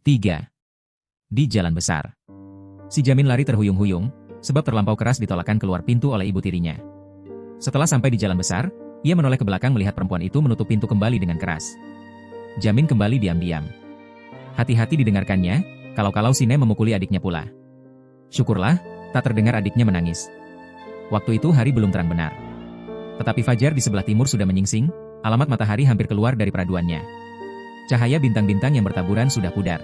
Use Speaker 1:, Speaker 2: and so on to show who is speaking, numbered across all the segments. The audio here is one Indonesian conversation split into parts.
Speaker 1: 3. Di jalan besar. Si Jamin lari terhuyung-huyung, sebab terlampau keras ditolakkan keluar pintu oleh ibu tirinya. Setelah sampai di jalan besar, ia menoleh ke belakang melihat perempuan itu menutup pintu kembali dengan keras. Jamin kembali diam-diam. Hati-hati didengarkannya, kalau-kalau si Nem memukuli adiknya pula. Syukurlah, tak terdengar adiknya menangis. Waktu itu hari belum terang benar. Tetapi fajar di sebelah timur sudah menyingsing, alamat matahari hampir keluar dari peraduannya. Cahaya bintang-bintang yang bertaburan sudah pudar.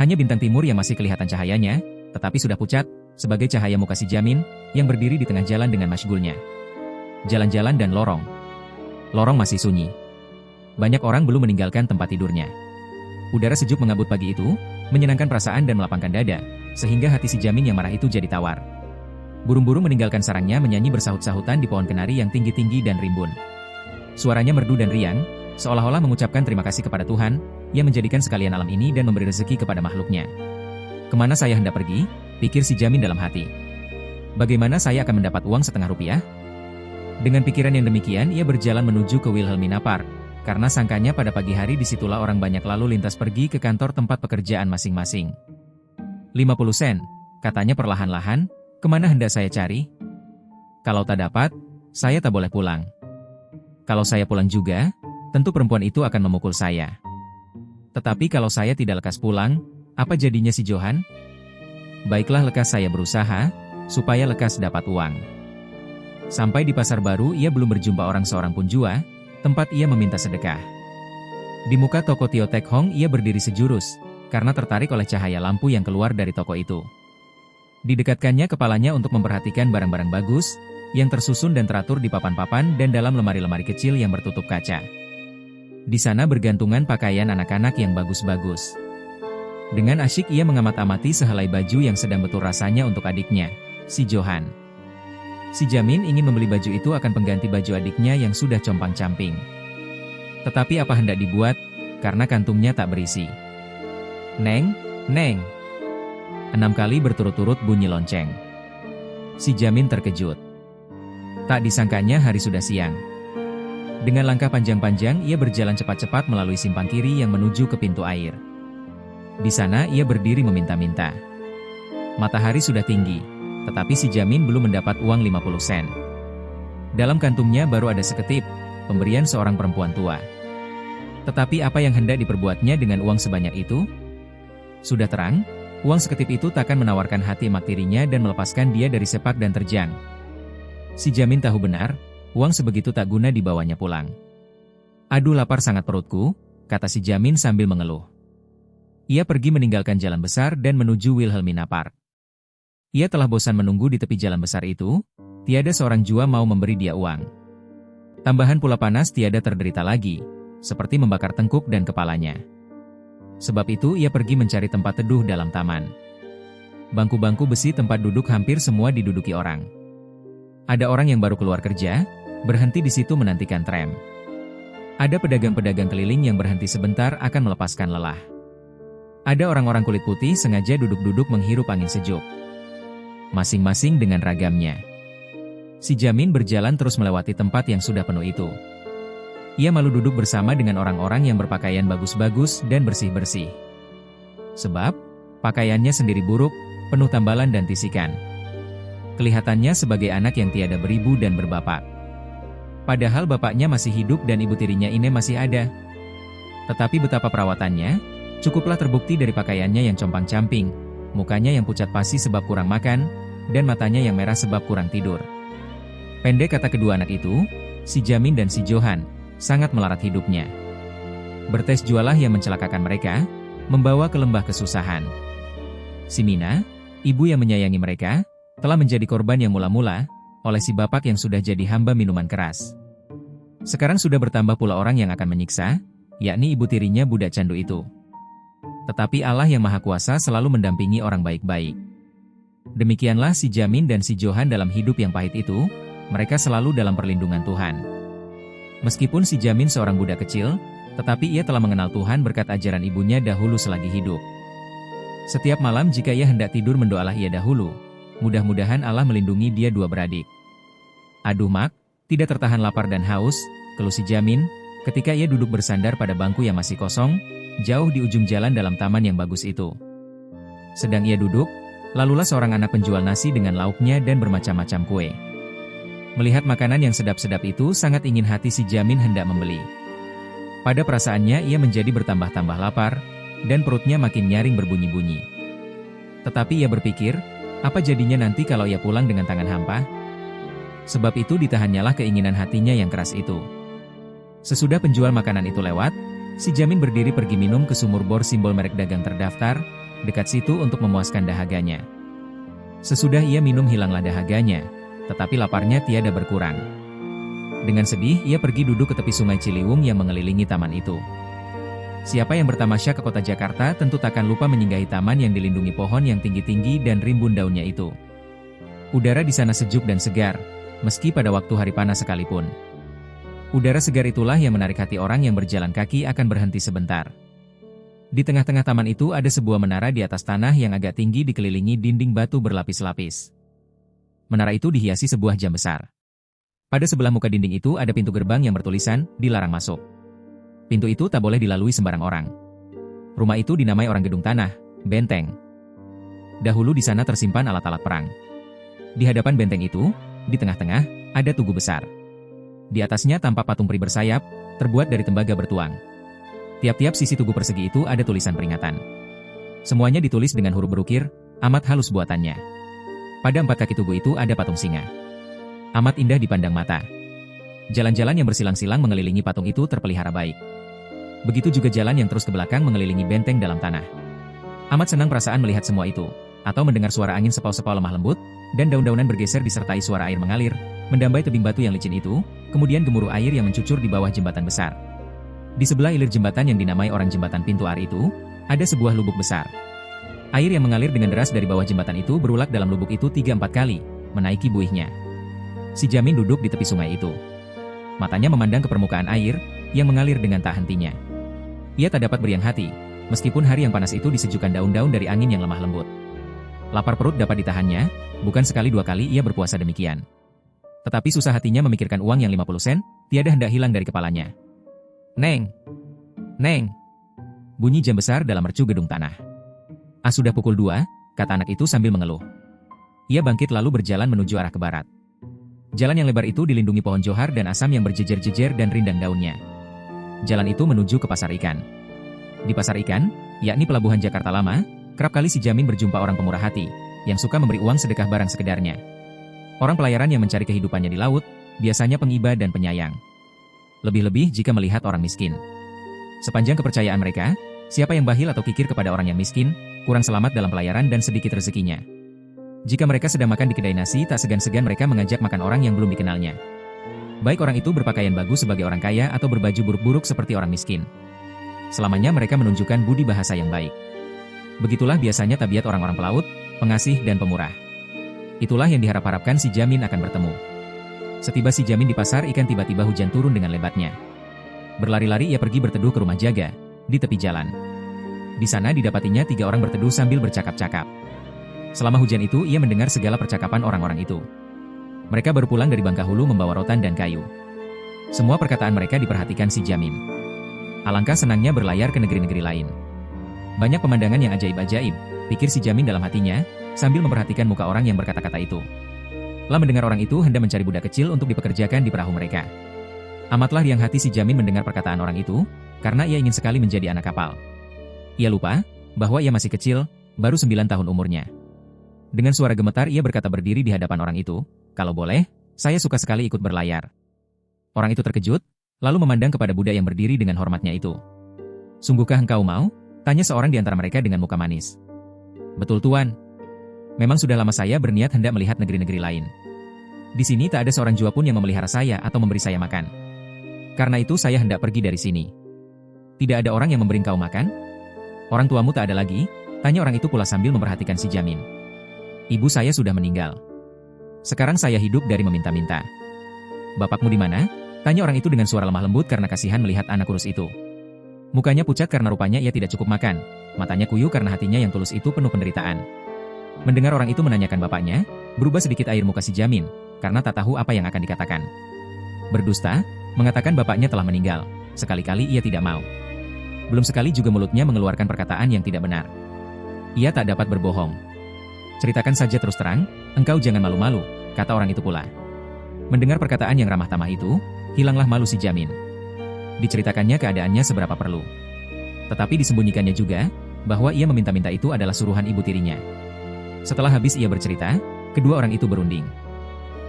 Speaker 1: Hanya bintang timur yang masih kelihatan cahayanya, tetapi sudah pucat, sebagai cahaya muka si Jamin, yang berdiri di tengah jalan dengan masyghulnya. Jalan-jalan dan lorong. Lorong masih sunyi. Banyak orang belum meninggalkan tempat tidurnya. Udara sejuk mengabut pagi itu, menyenangkan perasaan dan melapangkan dada, sehingga hati si Jamin yang marah itu jadi tawar. Burung-burung meninggalkan sarangnya menyanyi bersahut-sahutan di pohon kenari yang tinggi-tinggi dan rimbun. Suaranya merdu dan riang, seolah-olah mengucapkan terima kasih kepada Tuhan, yang menjadikan sekalian alam ini dan memberi rezeki kepada makhluknya. Kemana saya hendak pergi? Pikir si Jamin dalam hati. Bagaimana saya akan mendapat uang setengah rupiah? Dengan pikiran yang demikian, ia berjalan menuju ke Wilhelmina Park, karena sangkanya pada pagi hari disitulah orang banyak lalu lintas pergi ke kantor tempat pekerjaan masing-masing. 50 sen, katanya perlahan-lahan, kemana hendak saya cari? Kalau tak dapat, saya tak boleh pulang. Kalau saya pulang juga, tentu perempuan itu akan memukul saya. Tetapi kalau saya tidak lekas pulang, apa jadinya si Johan? Baiklah lekas saya berusaha, supaya lekas dapat uang. Sampai di pasar baru ia belum berjumpa orang seorang pun jua, tempat ia meminta sedekah. Di muka toko Tio Tek Hong ia berdiri sejurus, karena tertarik oleh cahaya lampu yang keluar dari toko itu. Didekatkannya kepalanya untuk memperhatikan barang-barang bagus, yang tersusun dan teratur di papan-papan dan dalam lemari-lemari kecil yang bertutup kaca. Di sana bergantungan pakaian anak-anak yang bagus-bagus. Dengan asyik ia mengamat-amati sehelai baju yang sedang betul rasanya untuk adiknya, si Johan. Si Jamin ingin membeli baju itu akan pengganti baju adiknya yang sudah compang-camping. Tetapi apa hendak dibuat, karena kantungnya tak berisi. Neng, Neng. 6 kali berturut-turut bunyi lonceng. Si Jamin terkejut. Tak disangkanya hari sudah siang. Dengan langkah panjang-panjang ia berjalan cepat-cepat melalui simpang kiri yang menuju ke pintu air. Di sana ia berdiri meminta-minta. Matahari sudah tinggi, tetapi si Jamin belum mendapat uang 50 sen. Dalam kantungnya baru ada seketip, pemberian seorang perempuan tua. Tetapi apa yang hendak diperbuatnya dengan uang sebanyak itu? Sudah terang, uang seketip itu takkan menawarkan hati emak tirinya dan melepaskan dia dari sepak dan terjang. Si Jamin tahu benar, uang sebegitu tak guna dibawanya pulang. Aduh lapar sangat perutku, kata si Jamin sambil mengeluh. Ia pergi meninggalkan jalan besar dan menuju Wilhelmina Park. Ia telah bosan menunggu di tepi jalan besar itu, tiada seorang jua mau memberi dia uang. Tambahan pula panas tiada terderita lagi, seperti membakar tengkuk dan kepalanya. Sebab itu ia pergi mencari tempat teduh dalam taman. Bangku-bangku besi tempat duduk hampir semua diduduki orang. Ada orang yang baru keluar kerja, berhenti di situ menantikan tram. Ada pedagang-pedagang keliling yang berhenti sebentar akan melepaskan lelah. Ada orang-orang kulit putih sengaja duduk-duduk menghirup angin sejuk. Masing-masing dengan ragamnya. Si Jamin berjalan terus melewati tempat yang sudah penuh itu. Ia malu duduk bersama dengan orang-orang yang berpakaian bagus-bagus dan bersih-bersih. Sebab, pakaiannya sendiri buruk, penuh tambalan dan tisikan. Kelihatannya sebagai anak yang tiada beribu dan berbapak. Padahal bapaknya masih hidup dan ibu tirinya ini masih ada. Tetapi betapa perawatannya, cukuplah terbukti dari pakaiannya yang compang-camping, mukanya yang pucat pasi sebab kurang makan, dan matanya yang merah sebab kurang tidur. Pendek kata kedua anak itu, si Jamin dan si Johan, sangat melarat hidupnya. Bertes jualah yang mencelakakan mereka, membawa ke lembah kesusahan. Si Mina, ibu yang menyayangi mereka, telah menjadi korban yang mula-mula, oleh si bapak yang sudah jadi hamba minuman keras. Sekarang sudah bertambah pula orang yang akan menyiksa, yakni ibu tirinya budak candu itu. Tetapi Allah yang Maha Kuasa selalu mendampingi orang baik-baik. Demikianlah si Jamin dan si Johan dalam hidup yang pahit itu, mereka selalu dalam perlindungan Tuhan. Meskipun si Jamin seorang budak kecil, tetapi ia telah mengenal Tuhan berkat ajaran ibunya dahulu selagi hidup. Setiap malam jika ia hendak tidur mendoalah ia dahulu, mudah-mudahan Allah melindungi dia dua beradik. Aduh mak, tidak tertahan lapar dan haus, keluh si Jamin, Ketika ia duduk bersandar pada bangku yang masih kosong, jauh di ujung jalan dalam taman yang bagus itu. Sedang ia duduk, lalulah seorang anak penjual nasi dengan lauknya dan bermacam-macam kue. Melihat makanan yang sedap-sedap itu sangat ingin hati si Jamin hendak membeli. Pada perasaannya ia menjadi bertambah-tambah lapar, dan perutnya makin nyaring berbunyi-bunyi. Tetapi ia berpikir, apa jadinya nanti kalau ia pulang dengan tangan hampa? Sebab itu ditahannyalah keinginan hatinya yang keras itu. Sesudah penjual makanan itu lewat, si Jamin berdiri pergi minum ke sumur bor simbol merek dagang terdaftar, dekat situ untuk memuaskan dahaganya. Sesudah ia minum hilanglah dahaganya, tetapi laparnya tiada berkurang. Dengan sedih ia pergi duduk ke tepi sungai Ciliwung yang mengelilingi taman itu. Siapa yang bertamasya ke kota Jakarta tentu takkan lupa menyinggahi taman yang dilindungi pohon yang tinggi-tinggi dan rimbun daunnya itu. Udara di sana sejuk dan segar, meski pada waktu hari panas sekalipun. Udara segar itulah yang menarik hati orang yang berjalan kaki akan berhenti sebentar. Di tengah-tengah taman itu ada sebuah menara di atas tanah yang agak tinggi dikelilingi dinding batu berlapis-lapis. Menara itu dihiasi sebuah jam besar. Pada sebelah muka dinding itu ada pintu gerbang yang bertulisan, "Dilarang masuk." Pintu itu tak boleh dilalui sembarang orang. Rumah itu dinamai orang gedung tanah, benteng. Dahulu di sana tersimpan alat-alat perang. Di hadapan benteng itu, di tengah-tengah, ada tugu besar. Di atasnya tampak patung peri bersayap, terbuat dari tembaga bertuang. Tiap-tiap sisi tugu persegi itu ada tulisan peringatan. Semuanya ditulis dengan huruf berukir, amat halus buatannya. Pada 4 kaki tugu itu ada patung singa. Amat indah dipandang mata. Jalan-jalan yang bersilang-silang mengelilingi patung itu terpelihara baik. Begitu juga jalan yang terus ke belakang mengelilingi benteng dalam tanah. Amat senang perasaan melihat semua itu, atau mendengar suara angin sepau-sepau lemah lembut, dan daun-daunan bergeser disertai suara air mengalir, mendambai tebing batu yang licin itu, kemudian gemuruh air yang mencucur di bawah jembatan besar. Di sebelah ilir jembatan yang dinamai orang jembatan pintu air itu, ada sebuah lubuk besar. Air yang mengalir dengan deras dari bawah jembatan itu berulak dalam lubuk itu 3-4 kali, menaiki buihnya. Si Jamin duduk di tepi sungai itu. Matanya memandang ke permukaan air, yang mengalir dengan tak hentinya. Ia tak dapat beriang hati, meskipun hari yang panas itu disejukkan daun-daun dari angin yang lemah lembut. Lapar perut dapat ditahannya, bukan sekali 2 kali ia berpuasa demikian. Tetapi susah hatinya memikirkan uang yang 50 sen, tiada hendak hilang dari kepalanya. Neng! Neng! Bunyi jam besar dalam mercu gedung tanah. Sudah pukul 2, kata anak itu sambil mengeluh. Ia bangkit lalu berjalan menuju arah ke barat. Jalan yang lebar itu dilindungi pohon johar dan asam yang berjejer-jejer dan rindang daunnya. Jalan itu menuju ke pasar ikan. Di pasar ikan, yakni pelabuhan Jakarta Lama, kerap kali si Jamin berjumpa orang pemurah hati, yang suka memberi uang sedekah barang sekedarnya. Orang pelayaran yang mencari kehidupannya di laut, biasanya pengiba dan penyayang. Lebih-lebih jika melihat orang miskin. Sepanjang kepercayaan mereka, siapa yang bahil atau kikir kepada orang yang miskin, kurang selamat dalam pelayaran dan sedikit rezekinya. Jika mereka sedang makan di kedai nasi, tak segan-segan mereka mengajak makan orang yang belum dikenalnya. Baik orang itu berpakaian bagus sebagai orang kaya atau berbaju buruk-buruk seperti orang miskin. Selamanya mereka menunjukkan budi bahasa yang baik. Begitulah biasanya tabiat orang-orang pelaut, pengasih dan pemurah. Itulah yang diharap-harapkan si Jamin akan bertemu. Setiba si Jamin di pasar ikan tiba-tiba hujan turun dengan lebatnya. Berlari-lari ia pergi berteduh ke rumah jaga, di tepi jalan. Di sana didapatinya 3 orang berteduh sambil bercakap-cakap. Selama hujan itu ia mendengar segala percakapan orang-orang itu. Mereka baru pulang dari Bangkahulu membawa rotan dan kayu. Semua perkataan mereka diperhatikan si Jamin. Alangkah senangnya berlayar ke negeri-negeri lain. Banyak pemandangan yang ajaib-ajaib, pikir si Jamin dalam hatinya, sambil memperhatikan muka orang yang berkata-kata itu. Lah mendengar orang itu hendak mencari budak kecil untuk dipekerjakan di perahu mereka. Amatlah riang hati si Jamin mendengar perkataan orang itu, karena ia ingin sekali menjadi anak kapal. Ia lupa, bahwa ia masih kecil, baru 9 tahun umurnya. Dengan suara gemetar ia berkata berdiri di hadapan orang itu, "Kalau boleh, saya suka sekali ikut berlayar." Orang itu terkejut, lalu memandang kepada budak yang berdiri dengan hormatnya itu. "Sungguhkah engkau mau?" tanya seorang di antara mereka dengan muka manis. "Betul tuan. Memang sudah lama saya berniat hendak melihat negeri-negeri lain. Di sini tak ada seorang jua pun yang memelihara saya atau memberi saya makan. Karena itu saya hendak pergi dari sini." "Tidak ada orang yang memberi engkau makan? Orang tuamu tak ada lagi?" tanya orang itu pula sambil memperhatikan si Jamin. "Ibu saya sudah meninggal. Sekarang saya hidup dari meminta-minta." "Bapakmu di mana?" tanya orang itu dengan suara lemah lembut karena kasihan melihat anak kurus itu. Mukanya pucat karena rupanya ia tidak cukup makan, matanya kuyu karena hatinya yang tulus itu penuh penderitaan. Mendengar orang itu menanyakan bapaknya, berubah sedikit air muka si Jamin, karena tak tahu apa yang akan dikatakan. Berdusta, mengatakan bapaknya telah meninggal. sekali-kali ia tidak mau. Belum sekali juga mulutnya mengeluarkan perkataan yang tidak benar. Ia tak dapat berbohong. Ceritakan saja terus terang, engkau jangan malu-malu, kata orang itu pula. Mendengar perkataan yang ramah tamah itu, hilanglah malu si Jamin. Diceritakannya keadaannya seberapa perlu. Tetapi disembunyikannya juga, bahwa ia meminta-minta itu adalah suruhan ibu tirinya. Setelah habis ia bercerita, kedua orang itu berunding.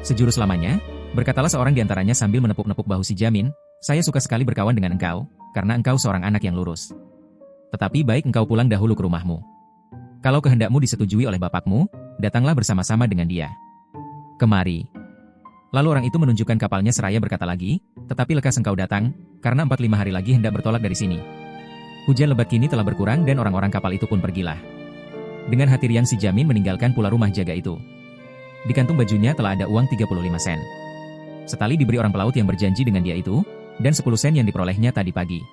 Speaker 1: Sejurus lamanya, berkatalah seorang di antaranya sambil menepuk-nepuk bahu si Jamin, saya suka sekali berkawan dengan engkau, karena engkau seorang anak yang lurus. Tetapi baik engkau pulang dahulu ke rumahmu. Kalau kehendakmu disetujui oleh bapakmu, datanglah bersama-sama dengan dia. Kemari. Lalu orang itu menunjukkan kapalnya seraya berkata lagi, tetapi lekas engkau datang, karena 4-5 hari lagi hendak bertolak dari sini. Hujan lebat kini telah berkurang dan orang-orang kapal itu pun pergilah. Dengan hati riang si Jamin meninggalkan pula rumah jaga itu. Di kantung bajunya telah ada uang 35 sen. Setali diberi orang pelaut yang berjanji dengan dia itu, dan 10 sen yang diperolehnya tadi pagi.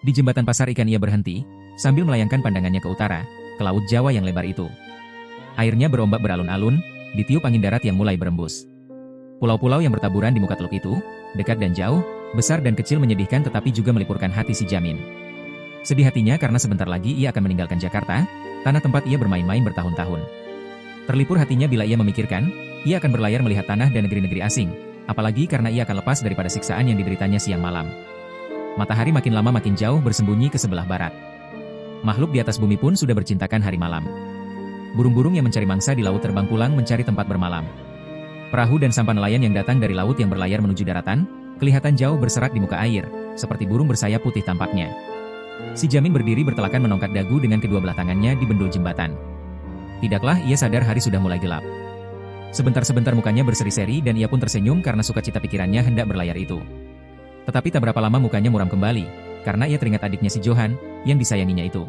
Speaker 1: Di jembatan pasar ikan ia berhenti, sambil melayangkan pandangannya ke utara, ke laut Jawa yang lebar itu. Airnya berombak beralun-alun, ditiup angin darat yang mulai berembus. Pulau-pulau yang bertaburan di muka teluk itu, dekat dan jauh, besar dan kecil menyedihkan tetapi juga melipurkan hati si Jamin. Sedih hatinya karena sebentar lagi ia akan meninggalkan Jakarta, tanah tempat ia bermain-main bertahun-tahun. Terlipur hatinya bila ia memikirkan, ia akan berlayar melihat tanah dan negeri-negeri asing, apalagi karena ia akan lepas daripada siksaan yang dideritanya siang malam. Matahari makin lama makin jauh bersembunyi ke sebelah barat. Makhluk di atas bumi pun sudah bercintakan hari malam. Burung-burung yang mencari mangsa di laut terbang pulang mencari tempat bermalam. Perahu dan sampan nelayan yang datang dari laut yang berlayar menuju daratan, kelihatan jauh berserak di muka air, seperti burung bersayap putih tampaknya. Si Jamin berdiri bertelakan menongkat dagu dengan kedua belah tangannya di bendul jembatan. Tidaklah ia sadar hari sudah mulai gelap. Sebentar-sebentar mukanya berseri-seri dan ia pun tersenyum karena sukacita pikirannya hendak berlayar itu. Tetapi tak berapa lama mukanya muram kembali, karena ia teringat adiknya si Johan, yang disayanginya itu.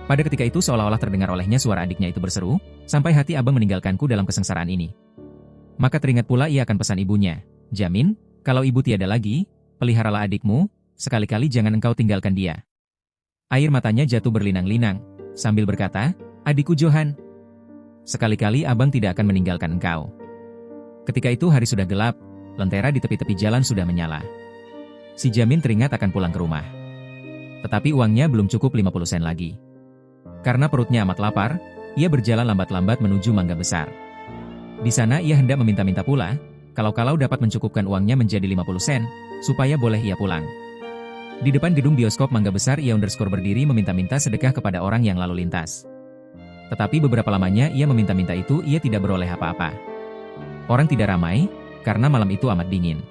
Speaker 1: Pada ketika itu seolah-olah terdengar olehnya suara adiknya itu berseru, sampai hati abang meninggalkanku dalam kesengsaraan ini. Maka teringat pula ia akan pesan ibunya, Jamin, kalau ibu tiada lagi, peliharalah adikmu, sekali-kali jangan engkau tinggalkan dia. Air matanya jatuh berlinang-linang, sambil berkata, adikku Johan, sekali-kali abang tidak akan meninggalkan engkau. Ketika itu hari sudah gelap, lentera di tepi-tepi jalan sudah menyala. Si Jamin teringat akan pulang ke rumah. Tetapi uangnya belum cukup 50 sen lagi. Karena perutnya amat lapar, ia berjalan lambat-lambat menuju Mangga Besar. Di sana ia hendak meminta-minta pula, kalau-kalau dapat mencukupkan uangnya menjadi 50 sen, supaya boleh ia pulang. Di depan gedung bioskop Mangga Besar ia berdiri meminta-minta sedekah kepada orang yang lalu lintas. Tetapi beberapa lamanya ia meminta-minta itu ia tidak beroleh apa-apa. Orang tidak ramai, karena malam itu amat dingin.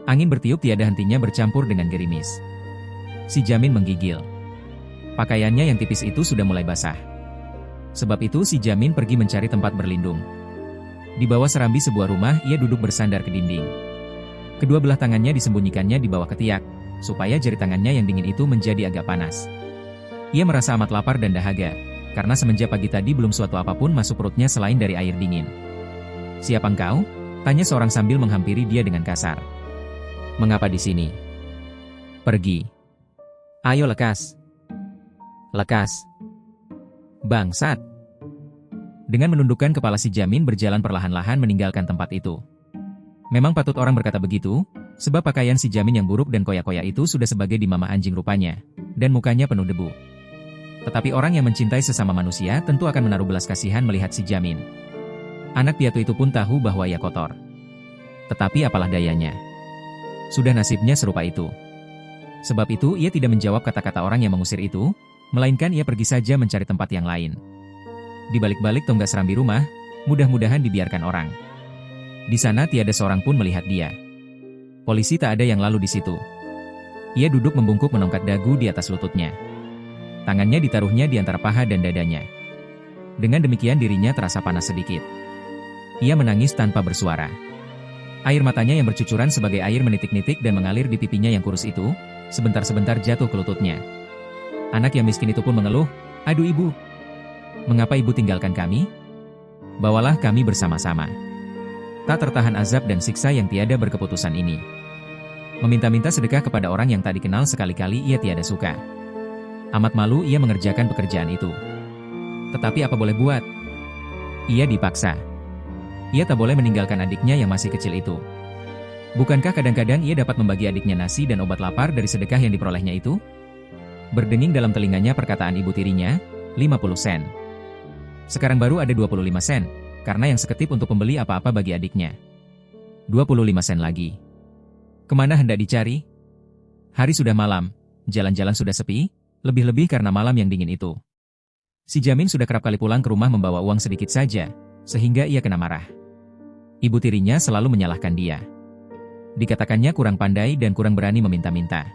Speaker 1: Angin bertiup tiada hentinya bercampur dengan gerimis. Si Jamin menggigil. Pakaiannya yang tipis itu sudah mulai basah. Sebab itu si Jamin pergi mencari tempat berlindung. Di bawah serambi sebuah rumah ia duduk bersandar ke dinding. Kedua belah tangannya disembunyikannya di bawah ketiak, supaya jari tangannya yang dingin itu menjadi agak panas. Ia merasa amat lapar dan dahaga, karena semenjak pagi tadi belum suatu apapun masuk perutnya selain dari air dingin. Siapa engkau? Tanya seorang sambil menghampiri dia dengan kasar. Mengapa di sini? Pergi. Ayo lekas. Lekas. Bangsat. Dengan menundukkan kepala si Jamin berjalan perlahan-lahan meninggalkan tempat itu. Memang patut orang berkata begitu, sebab pakaian si Jamin yang buruk dan koyak-koyak itu sudah sebagai dimamah anjing rupanya, dan mukanya penuh debu. Tetapi orang yang mencintai sesama manusia tentu akan menaruh belas kasihan melihat si Jamin. Anak piatu itu pun tahu bahwa ia kotor. Tetapi apalah dayanya. Sudah nasibnya serupa itu. Sebab itu ia tidak menjawab kata-kata orang yang mengusir itu, melainkan ia pergi saja mencari tempat yang lain. Di balik-balik tonggak serambi rumah, mudah-mudahan dibiarkan orang. Di sana tiada seorang pun melihat dia. Polisi tak ada yang lalu di situ. Ia duduk membungkuk menongkat dagu di atas lututnya. Tangannya ditaruhnya di antara paha dan dadanya. Dengan demikian dirinya terasa panas sedikit. Ia menangis tanpa bersuara. Air matanya yang bercucuran sebagai air menitik-nitik dan mengalir di pipinya yang kurus itu, sebentar-sebentar jatuh ke lututnya. Anak yang miskin itu pun mengeluh, aduh ibu. Mengapa ibu tinggalkan kami? Bawalah kami bersama-sama. Tak tertahan azab dan siksa yang tiada berkeputusan ini. Meminta-minta sedekah kepada orang yang tak dikenal sekali-kali ia tiada suka. Amat malu ia mengerjakan pekerjaan itu. Tetapi apa boleh buat? Ia dipaksa. Ia tak boleh meninggalkan adiknya yang masih kecil itu. Bukankah kadang-kadang ia dapat membagi adiknya nasi dan obat lapar dari sedekah yang diperolehnya itu? Berdenging dalam telinganya perkataan ibu tirinya, 50 sen. Sekarang baru ada 25 sen, karena yang seketip untuk membeli apa-apa bagi adiknya. 25 sen lagi. Kemana hendak dicari? Hari sudah malam, jalan-jalan sudah sepi, lebih-lebih karena malam yang dingin itu. Si Jamin sudah kerap kali pulang ke rumah membawa uang sedikit saja, sehingga ia kena marah. Ibu tirinya selalu menyalahkan dia. Dikatakannya kurang pandai dan kurang berani meminta-minta.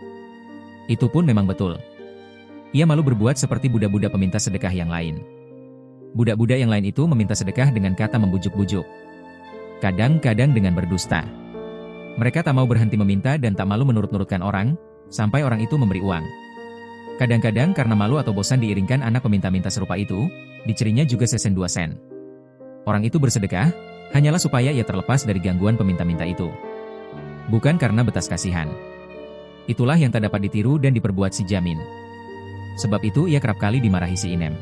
Speaker 1: Itu pun memang betul. Ia malu berbuat seperti budak-budak peminta sedekah yang lain. Budak-budak yang lain itu meminta sedekah dengan kata membujuk-bujuk. Kadang-kadang dengan berdusta. Mereka tak mau berhenti meminta dan tak malu menurut-nurutkan orang, sampai orang itu memberi uang. Kadang-kadang karena malu atau bosan diiringkan anak peminta-minta serupa itu, dicerinya juga sesen 2 sen. Orang itu bersedekah, hanyalah supaya ia terlepas dari gangguan peminta-minta itu. Bukan karena betas kasihan. Itulah yang tak dapat ditiru dan diperbuat si Jamin. Sebab itu ia kerap kali dimarahi si Inem.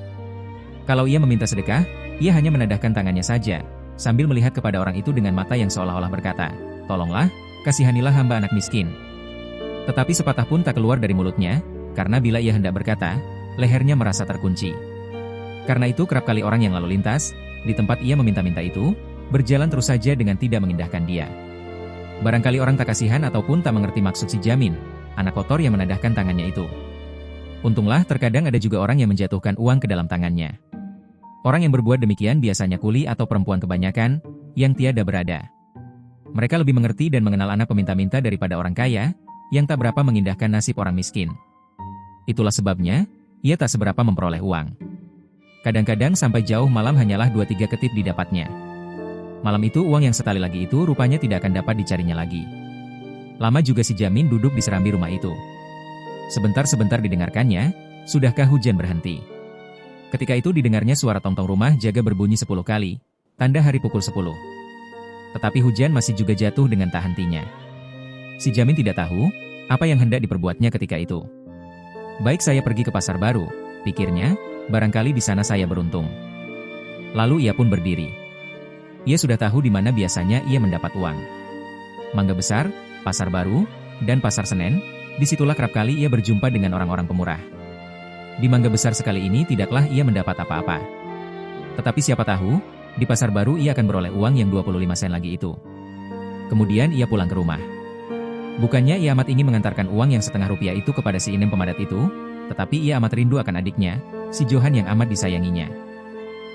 Speaker 1: Kalau ia meminta sedekah, ia hanya menadahkan tangannya saja, sambil melihat kepada orang itu dengan mata yang seolah-olah berkata, "Tolonglah, kasihanilah hamba anak miskin." Tetapi sepatah pun tak keluar dari mulutnya, karena bila ia hendak berkata, lehernya merasa terkunci. Karena itu kerap kali orang yang lalu lintas, di tempat ia meminta-minta itu, berjalan terus saja dengan tidak mengindahkan dia. Barangkali orang tak kasihan ataupun tak mengerti maksud si Jamin, anak kotor yang menadahkan tangannya itu. Untunglah terkadang ada juga orang yang menjatuhkan uang ke dalam tangannya. Orang yang berbuat demikian biasanya kuli atau perempuan kebanyakan, yang tiada berada. Mereka lebih mengerti dan mengenal anak peminta-minta daripada orang kaya, yang tak berapa mengindahkan nasib orang miskin. Itulah sebabnya, ia tak seberapa memperoleh uang. Kadang-kadang sampai jauh malam hanyalah 2-3 ketip didapatnya. Malam itu uang yang setali lagi itu rupanya tidak akan dapat dicarinya lagi. Lama juga si Jamin duduk di serambi rumah itu. Sebentar-sebentar didengarkannya, sudahkah hujan berhenti. Ketika itu didengarnya suara tong-tong rumah jaga berbunyi 10 kali, tanda hari pukul 10. Tetapi hujan masih juga jatuh dengan tak hentinya. Si Jamin tidak tahu, apa yang hendak diperbuatnya ketika itu. Baik saya pergi ke pasar baru, pikirnya, barangkali di sana saya beruntung. Lalu ia pun berdiri. Ia sudah tahu di mana biasanya ia mendapat uang. Mangga Besar, Pasar Baru, dan Pasar Senen, disitulah kerap kali ia berjumpa dengan orang-orang pemurah. Di Mangga Besar sekali ini tidaklah ia mendapat apa-apa. Tetapi siapa tahu, di Pasar Baru ia akan beroleh uang yang 25 sen lagi itu. Kemudian ia pulang ke rumah. Bukannya ia amat ingin mengantarkan uang yang setengah rupiah itu kepada si Inem pemadat itu, tetapi ia amat rindu akan adiknya, si Johan yang amat disayanginya.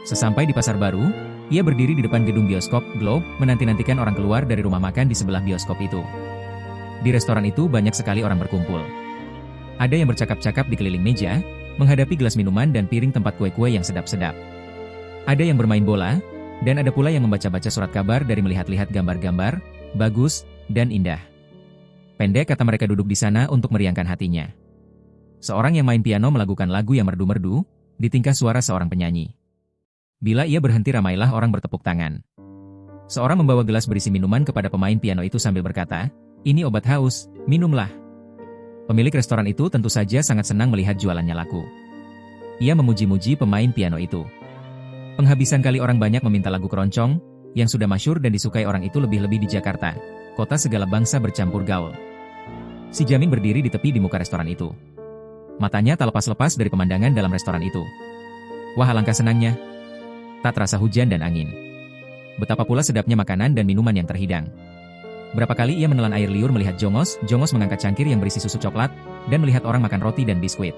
Speaker 1: Sesampai di Pasar Baru, ia berdiri di depan gedung bioskop Globe, menanti-nantikan orang keluar dari rumah makan di sebelah bioskop itu. Di restoran itu banyak sekali orang berkumpul. Ada yang bercakap-cakap di keliling meja, menghadapi gelas minuman dan piring tempat kue-kue yang sedap-sedap. Ada yang bermain bola, dan ada pula yang membaca-baca surat kabar dari melihat-lihat gambar-gambar, bagus, dan indah. Pendek kata mereka duduk di sana untuk meriangkan hatinya. Seorang yang main piano melakukan lagu yang merdu-merdu, di tingkah suara seorang penyanyi. Bila ia berhenti ramailah orang bertepuk tangan. Seorang membawa gelas berisi minuman kepada pemain piano itu sambil berkata, "Ini obat haus, minumlah." Pemilik restoran itu tentu saja sangat senang melihat jualannya laku. Ia memuji-muji pemain piano itu. Penghabisan kali orang banyak meminta lagu keroncong, yang sudah masyhur dan disukai orang itu lebih-lebih di Jakarta, kota segala bangsa bercampur gaul. Si Jamin berdiri di tepi di muka restoran itu. Matanya tak lepas-lepas dari pemandangan dalam restoran itu. Wah alangkah senangnya. Tak terasa hujan dan angin. Betapa pula sedapnya makanan dan minuman yang terhidang. Berapa kali ia menelan air liur melihat Jongos mengangkat cangkir yang berisi susu coklat, dan melihat orang makan roti dan biskuit.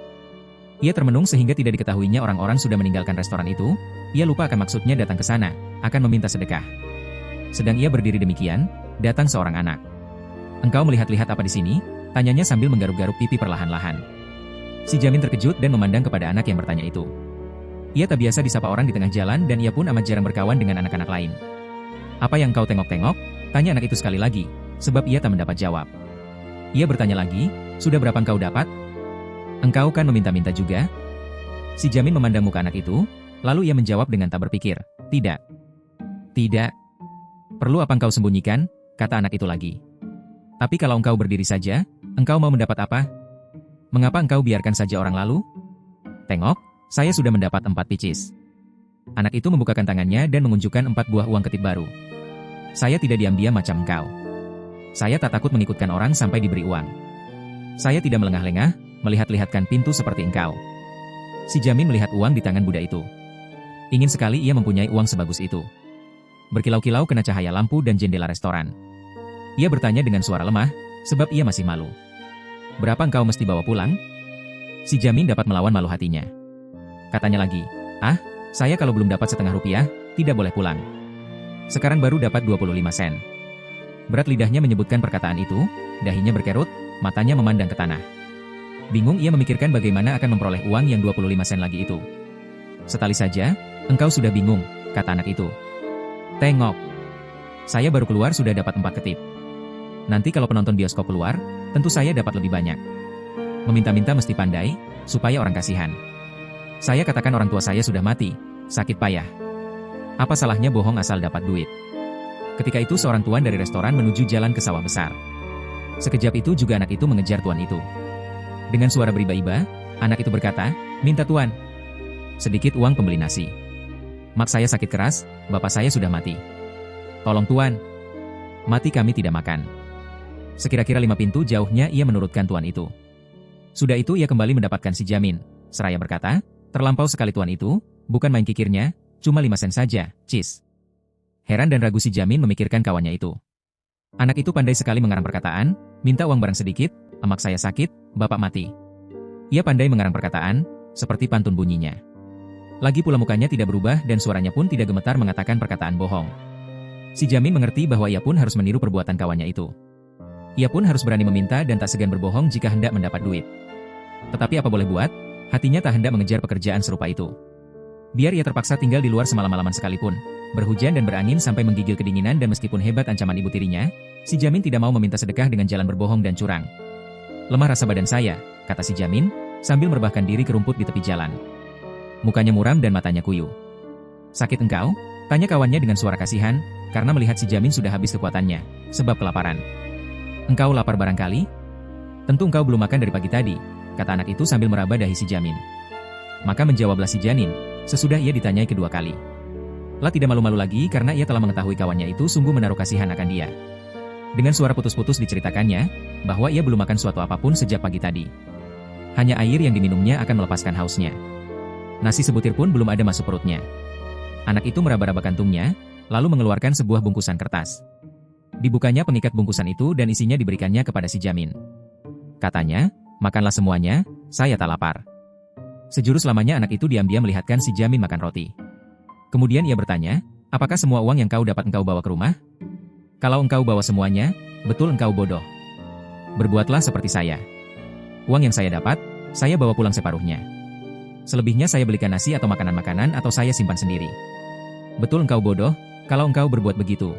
Speaker 1: Ia termenung sehingga tidak diketahuinya orang-orang sudah meninggalkan restoran itu, ia lupa akan maksudnya datang ke sana, akan meminta sedekah. Sedang ia berdiri demikian, datang seorang anak. "Engkau melihat-lihat apa di sini?" tanyanya sambil menggaruk-garuk pipi perlahan-lahan. Si Jamin terkejut dan memandang kepada anak yang bertanya itu. Ia tak biasa disapa orang di tengah jalan dan ia pun amat jarang berkawan dengan anak-anak lain. "Apa yang kau tengok-tengok?" tanya anak itu sekali lagi, sebab ia tak mendapat jawab. Ia bertanya lagi, "Sudah berapa engkau dapat? Engkau kan meminta-minta juga?" Si Jamin memandang muka anak itu, lalu ia menjawab dengan tak berpikir, "Tidak." "Tidak. Perlu apa engkau sembunyikan?" kata anak itu lagi. "Tapi kalau engkau berdiri saja, engkau mau mendapat apa? Mengapa engkau biarkan saja orang lalu? Tengok, saya sudah mendapat 4 picis." Anak itu membukakan tangannya dan mengunjukkan 4 buah uang ketip baru. "Saya tidak diam-diam macam engkau. Saya tak takut mengikutkan orang sampai diberi uang. Saya tidak melengah-lengah, melihat-lihatkan pintu seperti engkau. Si Jamin melihat uang di tangan Buddha itu. Ingin sekali ia mempunyai uang sebagus itu. Berkilau-kilau kena cahaya lampu dan jendela restoran. Ia bertanya dengan suara lemah, sebab ia masih malu. Berapa engkau mesti bawa pulang? Si Jamin dapat melawan malu hatinya. Katanya lagi, saya kalau belum dapat setengah rupiah, tidak boleh pulang. Sekarang baru dapat 25 sen. Berat lidahnya menyebutkan perkataan itu, dahinya berkerut, matanya memandang ke tanah. Bingung ia memikirkan bagaimana akan memperoleh uang yang 25 sen lagi itu. Setali saja, engkau sudah bingung, kata anak itu. Tengok. Saya baru keluar sudah dapat 4 ketip. Nanti kalau penonton bioskop keluar, tentu saya dapat lebih banyak. Meminta-minta mesti pandai, supaya orang kasihan. Saya katakan orang tua saya sudah mati, sakit payah. Apa salahnya bohong asal dapat duit? Ketika itu seorang tuan dari restoran menuju jalan ke sawah besar. Sekejap itu juga anak itu mengejar tuan itu. Dengan suara beriba-iba, anak itu berkata, minta tuan. Sedikit uang pembeli nasi. Mak saya sakit keras, bapak saya sudah mati. Tolong tuan. Mati kami tidak makan. Sekira-kira 5 pintu jauhnya ia menurutkan tuan itu. Sudah itu ia kembali mendapatkan si Jamin. Seraya berkata, terlampau sekali tuan itu, bukan main kikirnya, cuma 5 sen saja, cis. Heran dan ragu si Jamin memikirkan kawannya itu. Anak itu pandai sekali mengarang perkataan, minta uang barang sedikit, emak saya sakit, bapak mati. Ia pandai mengarang perkataan, seperti pantun bunyinya. Lagi pula mukanya tidak berubah dan suaranya pun tidak gemetar mengatakan perkataan bohong. Si Jamin mengerti bahwa ia pun harus meniru perbuatan kawannya itu. Ia pun harus berani meminta dan tak segan berbohong jika hendak mendapat duit. Tetapi apa boleh buat, hatinya tak hendak mengejar pekerjaan serupa itu. Biar ia terpaksa tinggal di luar semalam-malaman sekalipun, berhujan dan berangin sampai menggigil kedinginan dan meskipun hebat ancaman ibu tirinya, si Jamin tidak mau meminta sedekah dengan jalan berbohong dan curang. Lemah rasa badan saya, kata si Jamin, sambil merebahkan diri ke rumput di tepi jalan. Mukanya muram dan matanya kuyu. Sakit engkau? Tanya kawannya dengan suara kasihan, karena melihat si Jamin sudah habis kekuatannya, sebab kelaparan. Engkau lapar barangkali? Tentu engkau belum makan dari pagi tadi, kata anak itu sambil meraba dahi si Jamin. Maka menjawablah si Janin, sesudah ia ditanyai kedua kali. Lah tidak malu-malu lagi karena ia telah mengetahui kawannya itu sungguh menaruh kasihan akan dia. Dengan suara putus-putus diceritakannya, bahwa ia belum makan suatu apapun sejak pagi tadi. Hanya air yang diminumnya akan melepaskan hausnya. Nasi sebutir pun belum ada masuk perutnya. Anak itu meraba-raba kantungnya, lalu mengeluarkan sebuah bungkusan kertas. Dibukanya pengikat bungkusan itu dan isinya diberikannya kepada si Jamin. Katanya, makanlah semuanya, saya tak lapar. Sejurus lamanya anak itu diam-diam melihatkan si Jamin makan roti. Kemudian ia bertanya, apakah semua uang yang kau dapat engkau bawa ke rumah? Kalau engkau bawa semuanya, betul engkau bodoh. Berbuatlah seperti saya. Uang yang saya dapat, saya bawa pulang separuhnya. Selebihnya saya belikan nasi atau makanan-makanan atau saya simpan sendiri. Betul engkau bodoh, kalau engkau berbuat begitu.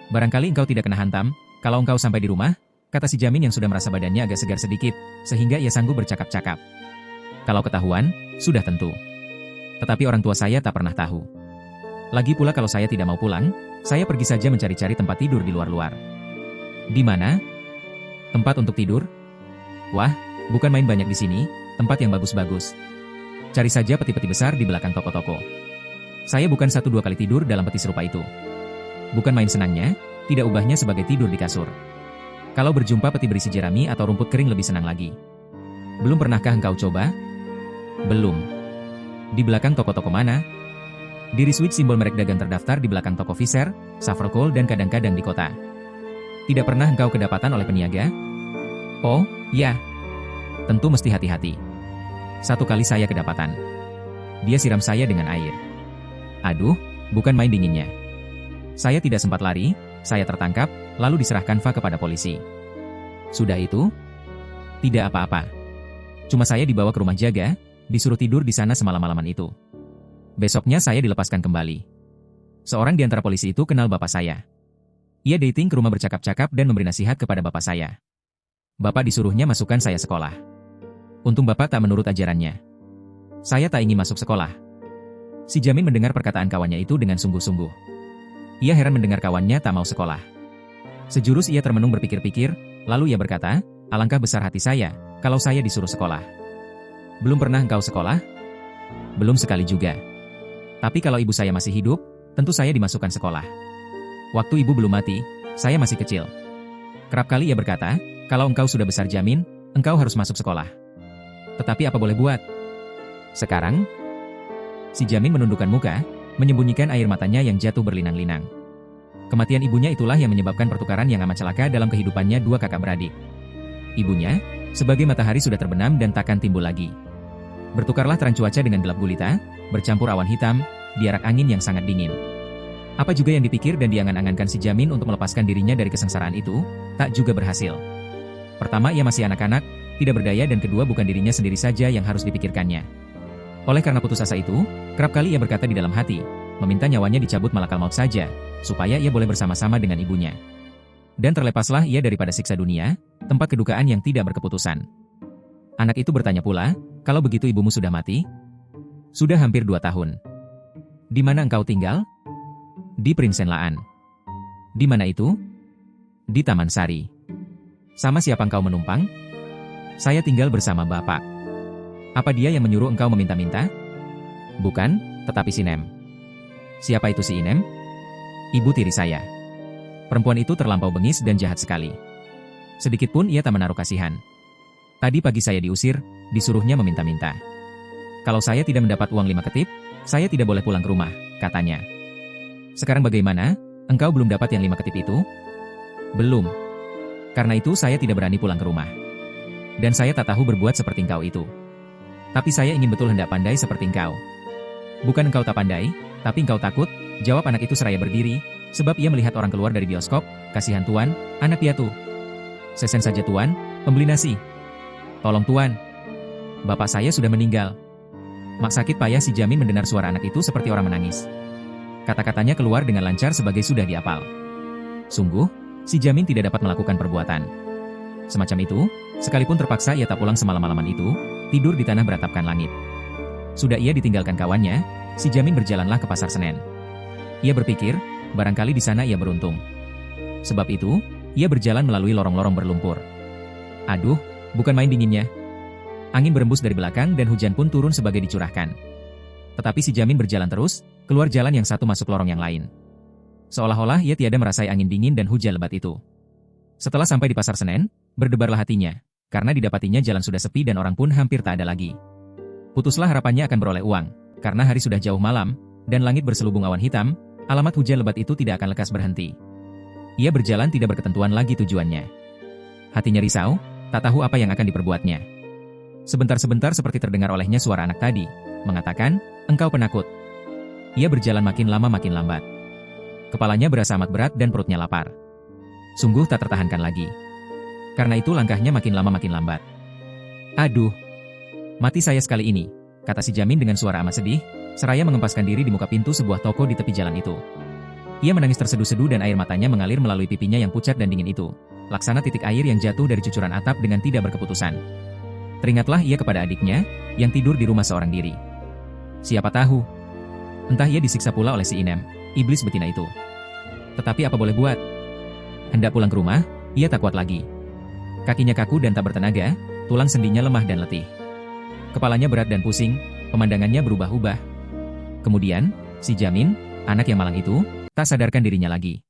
Speaker 1: Barangkali engkau tidak kena hantam, kalau engkau sampai di rumah, kata si Jamin yang sudah merasa badannya agak segar sedikit, sehingga ia sanggup bercakap-cakap. Kalau ketahuan, sudah tentu. Tetapi orang tua saya tak pernah tahu. Lagi pula kalau saya tidak mau pulang, saya pergi saja mencari-cari tempat tidur di luar-luar. Di mana? Tempat untuk tidur? Wah, bukan main banyak di sini, tempat yang bagus-bagus. Cari saja peti-peti besar di belakang toko-toko. Saya bukan 1-2 kali tidur dalam peti serupa itu. Bukan main senangnya, tidak ubahnya sebagai tidur di kasur. Kalau berjumpa peti berisi jerami atau rumput kering lebih senang lagi. Belum pernahkah engkau coba? Belum. Di belakang toko-toko mana? Di Ipswich simbol merek dagang terdaftar di belakang toko Fisher, Savercoal dan kadang-kadang di kota. Tidak pernah engkau kedapatan oleh peniaga? Oh, ya. Tentu mesti hati-hati. 1 kali saya kedapatan. Dia siram saya dengan air. Aduh, bukan main dinginnya. Saya tidak sempat lari, saya tertangkap, lalu diserahkan Fa kepada polisi. Sudah itu? Tidak apa-apa. Cuma saya dibawa ke rumah jaga, disuruh tidur di sana semalam-malaman itu. Besoknya saya dilepaskan kembali. Seorang di antara polisi itu kenal bapak saya. Ia dating ke rumah bercakap-cakap dan memberi nasihat kepada bapak saya. Bapak disuruhnya masukkan saya sekolah. Untung bapak tak menurut ajarannya. Saya tak ingin masuk sekolah. Si Jamin mendengar perkataan kawannya itu dengan sungguh-sungguh. Ia heran mendengar kawannya tak mau sekolah. Sejurus ia termenung berpikir-pikir, lalu ia berkata, alangkah besar hati saya, kalau saya disuruh sekolah. Belum pernah engkau sekolah? Belum sekali juga. Tapi kalau ibu saya masih hidup, tentu saya dimasukkan sekolah. Waktu ibu belum mati, saya masih kecil. Kerap kali ia berkata, kalau engkau sudah besar Jamin, engkau harus masuk sekolah. Tetapi apa boleh buat? Sekarang, si Jamin menundukkan muka, menyembunyikan air matanya yang jatuh berlinang-linang. Kematian ibunya itulah yang menyebabkan pertukaran yang amat celaka dalam kehidupannya dua kakak beradik. Ibunya, sebagai matahari sudah terbenam dan takkan timbul lagi. Bertukarlah terang cuaca dengan gelap gulita, bercampur awan hitam, diarak angin yang sangat dingin. Apa juga yang dipikir dan diangan-angankan si Jamin untuk melepaskan dirinya dari kesengsaraan itu, tak juga berhasil. Pertama, ia masih anak-anak, tidak berdaya dan kedua bukan dirinya sendiri saja yang harus dipikirkannya. Oleh karena putus asa itu, kerap kali ia berkata di dalam hati, meminta nyawanya dicabut malakal maut saja, supaya ia boleh bersama-sama dengan ibunya. Dan terlepaslah ia daripada siksa dunia, tempat kedukaan yang tidak berkeputusan. Anak itu bertanya pula, kalau begitu ibumu sudah mati? Sudah hampir 2 tahun. Di mana engkau tinggal? Di Prinsenlaan. Di mana itu? Di Taman Sari. Sama siapa engkau menumpang? Saya tinggal bersama bapak. Apa dia yang menyuruh engkau meminta-minta? Bukan, tetapi si Nem. Siapa itu si Inem? Ibu tiri saya. Perempuan itu terlampau bengis dan jahat sekali. Sedikit pun ia tak menaruh kasihan. Tadi pagi saya diusir, disuruhnya meminta-minta. Kalau saya tidak mendapat uang 5 ketip, saya tidak boleh pulang ke rumah, katanya. Sekarang bagaimana? Engkau belum dapat yang 5 ketip itu? Belum. Karena itu saya tidak berani pulang ke rumah. Dan saya tak tahu berbuat seperti engkau itu. Tapi saya ingin betul hendak pandai seperti engkau. Bukan engkau tak pandai, tapi engkau takut, jawab anak itu seraya berdiri, sebab ia melihat orang keluar dari bioskop. Kasihan tuan, anak piatu. Sesen saja tuan, pembeli nasi. Tolong tuan. Bapak saya sudah meninggal. Mak sakit payah si Jamin mendengar suara anak itu seperti orang menangis. Kata-katanya keluar dengan lancar sebagai sudah diapal. Sungguh, si Jamin tidak dapat melakukan perbuatan semacam itu, sekalipun terpaksa ia tak pulang semalam-malaman itu, tidur di tanah beratapkan langit. Sudah ia ditinggalkan kawannya, si Jamin berjalanlah ke Pasar Senen. Ia berpikir, barangkali di sana ia beruntung. Sebab itu, ia berjalan melalui lorong-lorong berlumpur. Aduh, bukan main dinginnya. Angin berembus dari belakang dan hujan pun turun sebagai dicurahkan. Tetapi si Jamin berjalan terus, keluar jalan yang satu masuk lorong yang lain. Seolah-olah ia tiada merasai angin dingin dan hujan lebat itu. Setelah sampai di Pasar Senen, berdebarlah hatinya, karena didapatinya jalan sudah sepi dan orang pun hampir tak ada lagi. Putuslah harapannya akan beroleh uang, karena hari sudah jauh malam, dan langit berselubung awan hitam, alamat hujan lebat itu tidak akan lekas berhenti. Ia berjalan tidak berketentuan lagi tujuannya. Hatinya risau, tak tahu apa yang akan diperbuatnya. Sebentar-sebentar seperti terdengar olehnya suara anak tadi, mengatakan, engkau penakut. Ia berjalan makin lama makin lambat. Kepalanya berasa amat berat dan perutnya lapar. Sungguh tak tertahankan lagi. Karena itu langkahnya makin lama makin lambat. Aduh, mati saya sekali ini, kata si Jamin dengan suara amat sedih, seraya mengempaskan diri di muka pintu sebuah toko di tepi jalan itu. Ia menangis terseduh-seduh dan air matanya mengalir melalui pipinya yang pucat dan dingin itu, laksana titik air yang jatuh dari cucuran atap dengan tidak berkeputusan. Teringatlah ia kepada adiknya, yang tidur di rumah seorang diri. Siapa tahu, entah ia disiksa pula oleh si Inem, iblis betina itu. Tetapi apa boleh buat? Hendak pulang ke rumah, ia tak kuat lagi. Kakinya kaku dan tak bertenaga, tulang sendinya lemah dan letih. Kepalanya berat dan pusing, pemandangannya berubah-ubah. Kemudian, si Jamin, anak yang malang itu, tak sadarkan dirinya lagi.